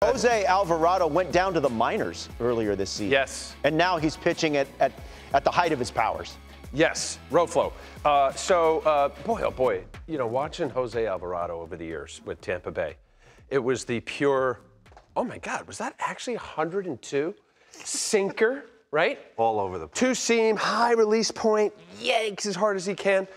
Jose Alvarado went down to the minors earlier this season. Yes. And now he's pitching at the height of his powers. Yes, Roflo. Boy, oh boy, you know, watching Jose Alvarado over the years with Tampa Bay, it was the pure, oh my God, was that actually 102? Sinker, right? All over the place. Two-seam, high release point, yanks as hard as he can,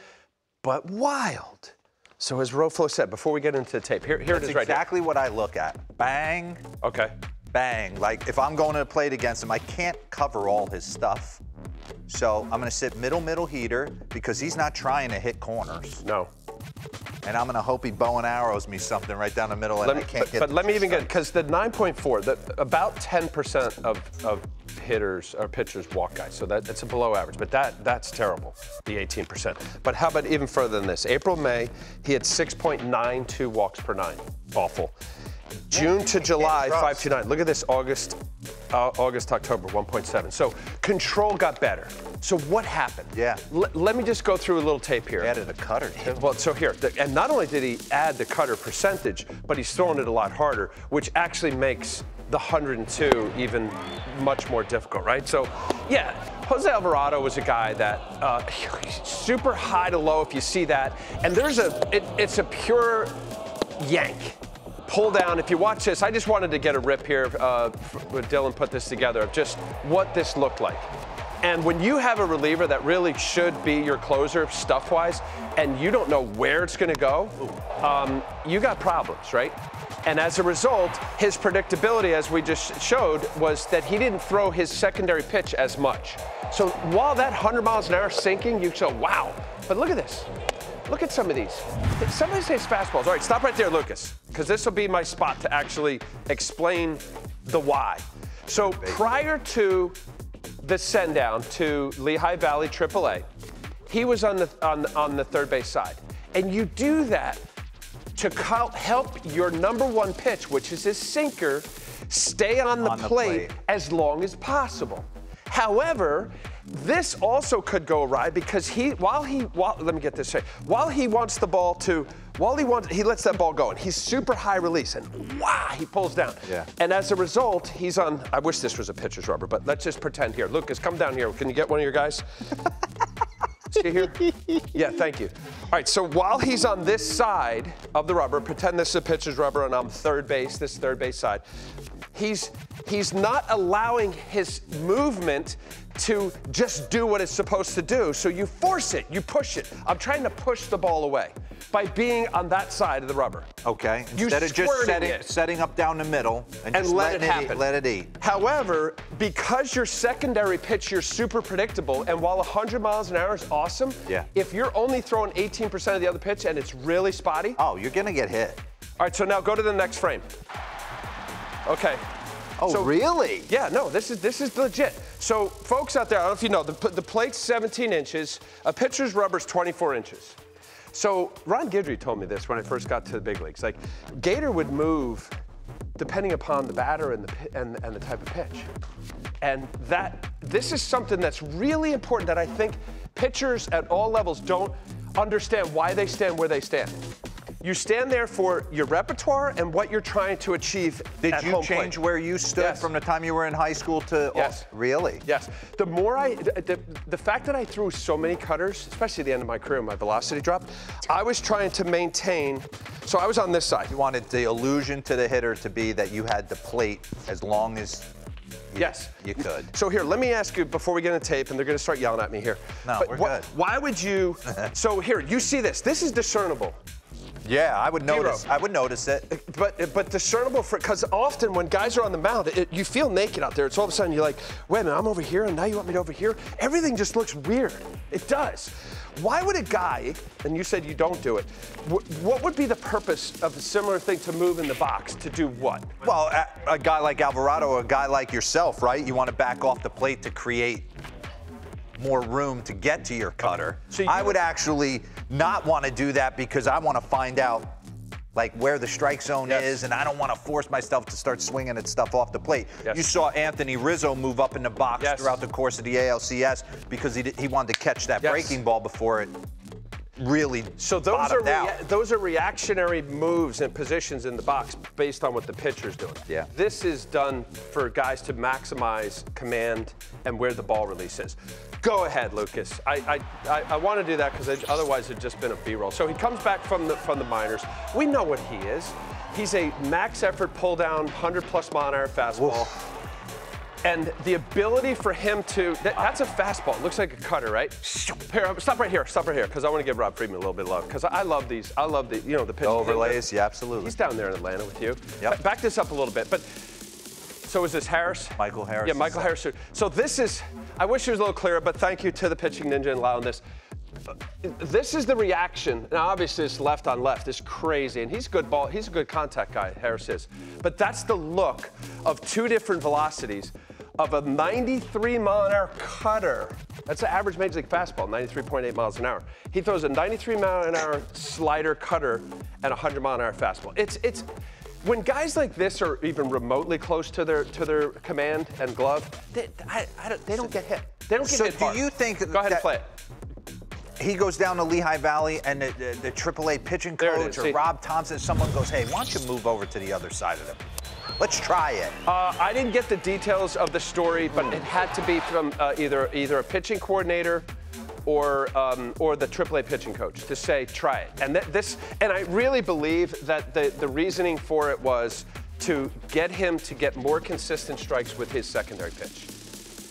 but wild. So as Roflo said, before we get into the tape, here it is right here. That's exactly what I look at. Bang. Okay. Bang. Like, if I'm going to play it against him, I can't cover all his stuff. So I'm going to sit middle heater because he's not trying to hit corners. No. And I'm going to hope he bow and arrows me something right down the middle, and I can't get. But let me even get, because the 9.4, about 10% of hitters or pitchers walk guys, so that's a below average. But that's terrible, the 18%. But how about even further than this? April, May, he had 6.92 walks per 9. Awful. June to July, 5.29. Look at this, August, October, 1.7. So control got better. So what happened? Yeah. Let me just go through a little tape here. He added a cutter, too. Well, so here, and not only did he add the cutter percentage, but he's throwing it a lot harder, which actually makes the 102 even much more difficult, right? So, yeah, Jose Alvarado was a guy that super high to low, if you see that, and it's a pure yank. Pull down. If you watch this, I just wanted to get a rip here when Dylan put this together of just what this looked like. And when you have a reliever that really should be your closer stuff-wise, and you don't know where it's going to go, you got problems, right? And as a result, his predictability, as we just showed, was that he didn't throw his secondary pitch as much. So while that 100 miles an hour sinking, you go, wow. But look at this. Look at some of these. Some of these say fastballs. All right, stop right there, Lucas, because this will be my spot to actually explain the why. So prior to the send down to Lehigh Valley AAA, he was on the third base side, and you do that to help your number one pitch, which is his sinker, stay on the plate as long as possible. However, this also could go awry because let me get this straight. He lets that ball go, and he's super high release, and he pulls down. Yeah. And as a result, he's on, I wish this was a pitcher's rubber, but let's just pretend here. Lucas, come down here. Can you get one of your guys? See here? Yeah, thank you. All right, so while he's on this side of the rubber, pretend this is a pitcher's rubber and I'm third base, this third base side, he's not allowing his movement to just do what it's supposed to do. So you force it, you push it. I'm trying to push the ball away by being on that side of the rubber. Okay, instead of just setting up down the middle and just let it happen. Let it eat. However, because your secondary pitch, you're super predictable, and while 100 miles an hour is awesome, if you're only throwing 18% of the other pitch and it's really spotty. Oh, you're gonna get hit. All right, so now go to the next frame. Okay. Oh, so, really? Yeah, no, this is legit. So, folks out there, I don't know if you know, the plate's 17 inches, a pitcher's rubber's 24 inches. So, Ron Guidry told me this when I first got to the big leagues. Like, Gator would move depending upon the batter and the type of pitch. And this is something that's really important that I think pitchers at all levels don't understand why they stand where they stand. You stand there for your repertoire and what you're trying to achieve. Did you change where you stood from the time you were in high school to? Yes. Really? Yes. The more the fact that I threw so many cutters, especially at the end of my career, my velocity dropped. I was trying to maintain. So I was on this side. You wanted the illusion to the hitter to be that you had the plate as long as. You could. So here, let me ask you before we get into tape, and they're going to start yelling at me here. No, we're good. Why would you? So here, you see this. This is discernible. Yeah, I would notice. I would notice it. But discernible because often when guys are on the mound, you feel naked out there. It's all of a sudden you're like, wait a minute, I'm over here, and now you want me to over here? Everything just looks weird. It does. Why would a guy, and you said you don't do it, what would be the purpose of a similar thing to move in the box to do what? Well, a guy like Alvarado, or a guy like yourself, right? You want to back off the plate to create more room to get to your cutter. So I would actually not want to do that because I want to find out like where the strike zone is, and I don't want to force myself to start swinging at stuff off the plate. You saw Anthony Rizzo move up in the box throughout the course of the ALCS because he wanted to catch that breaking ball before it really So those are reactionary moves and positions in the box based on what the pitcher's doing. Yeah. This is done for guys to maximize command and where the ball release is. Go ahead, Lucas. I want to do that because otherwise it'd just been a B-roll. So he comes back from the minors. We know what he is. He's a max effort pull down, 100+ mile an hour fastball. Oof. And the ability for him to, that's a fastball. It looks like a cutter, right? Here, stop right here, because I want to give Rob Friedman a little bit of love. Because I love these. I love the, the pitch. Overlays, yeah, absolutely. He's down there in Atlanta with you. Yep. Back this up a little bit. But so is this Harris? Michael Harris. Yeah, Michael Harris. So this is, I wish it was a little clearer, but thank you to the pitching ninja in allowing this. This is the reaction. Now, obviously, it's left on left. It's crazy, and he's a good ball. He's a good contact guy, Harris is. But that's the look of two different velocities of a 93-mile-an-hour cutter. That's the average major league fastball, 93.8 miles an hour. He throws a 93-mile-an-hour slider cutter and a 100-mile-an-hour fastball. It's when guys like this are even remotely close to their command and glove, they don't get hit. They don't get hit hard. So do you think Go ahead and play it. He goes down to Lehigh Valley and the AAA pitching coach or Rob Thompson, someone goes, hey, why don't you move over to the other side of them? Let's try it. I didn't get the details of the story, but it had to be from either a pitching coordinator or the AAA pitching coach to say, try it. And I really believe that the reasoning for it was to get him to get more consistent strikes with his secondary pitch.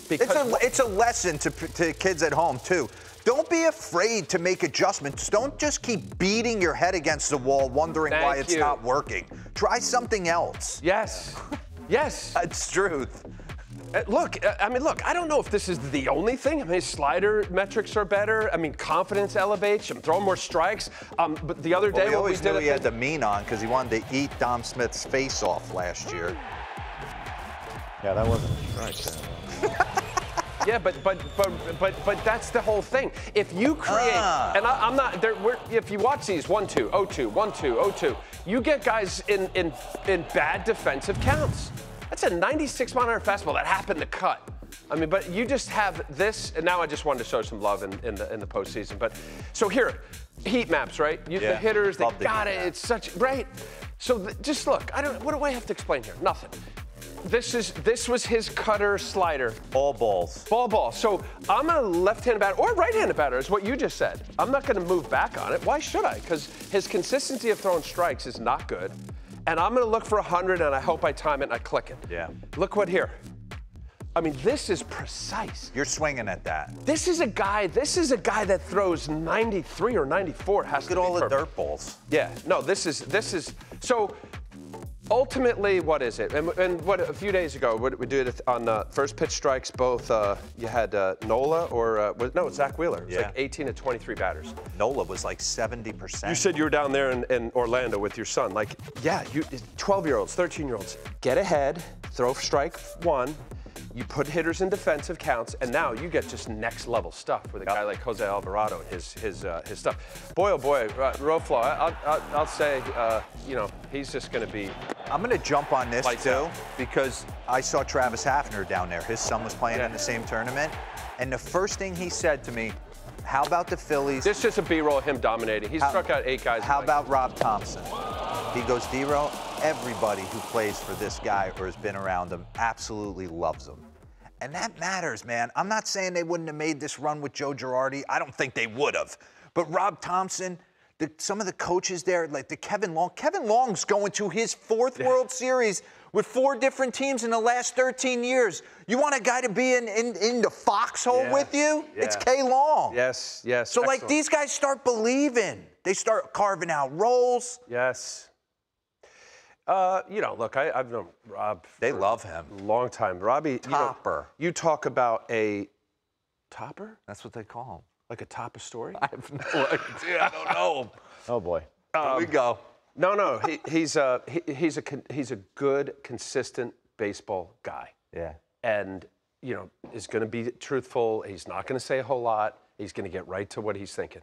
Because it's a lesson to kids at home, too. Don't be afraid to make adjustments. Don't just keep beating your head against the wall wondering why it's not working. Try something else. Yes. Yes. That's truth. Look, I don't know if this is the only thing. I mean, his slider metrics are better. I mean, confidence elevates. I'm throwing more strikes. But the other day, we always knew he had the mean on because he wanted to eat Dom Smith's face off last year. Yeah, that wasn't a strike. Yeah, but that's the whole thing. If you create, and I'm not there. If you watch these 1-2, 0-2, 1-2, 0-2, you get guys in bad defensive counts. That's a 96-mile-an-hour fastball that happened to cut. I mean, but you just have this, and now I just wanted to show some love in the postseason. But so here, heat maps, right? The hitters, they got it. It's such right. So just look. What do I have to explain here? Nothing. This was his cutter slider. All balls. Ball. So I'm a left-handed batter or right-handed batter is what you just said. I'm not going to move back on it. Why should I? Because his consistency of throwing strikes is not good. And I'm going to look for 100, and I hope I time it and I click it. Yeah. Look what here. I mean, this is precise. You're swinging at that. This is a guy that throws 93 or 94. Has to be Look at all perfect. the dirt balls. Yeah. No, this is so. Ultimately, what is it? And what a few days ago, we did it on first pitch strikes. Both you had Nola or Zach Wheeler. It was like 18 to 23 batters. Nola was like 70%. You said you were down there in Orlando with your son. Like, yeah, 12-year-olds, 13-year-olds, get ahead, throw strike one. You put hitters in defensive counts, and now you get just next level stuff with a guy like Jose Alvarado and his stuff. Boy, oh boy, Roflo, I'll say, he's just going to be. I'm going to jump on this too because I saw Travis Hafner down there. His son was playing in the same tournament, and the first thing he said to me, "How about the Phillies?" This is just a B-roll of him dominating. He struck out 8 guys. How about Rob Thompson? He goes, D-Roll, everybody who plays for this guy or has been around him absolutely loves him. And that matters, man. I'm not saying they wouldn't have made this run with Joe Girardi. I don't think they would have. But Rob Thompson, some of the coaches there, like Kevin Long's going to his 4th World Series with 4 different teams in the last 13 years. You want a guy to be in the foxhole with you? Yeah. It's K. Long. Yes. So excellent. Like these guys start believing. They start carving out roles. Yes. Look, I've known Rob. They love him. A long time. Robbie. Topper. You talk about a topper? That's what they call him. Like a top of story? I have no idea. I don't know. Oh boy. Here we go. No. He's a good, consistent baseball guy. Yeah. And is going to be truthful. He's not going to say a whole lot. He's going to get right to what he's thinking.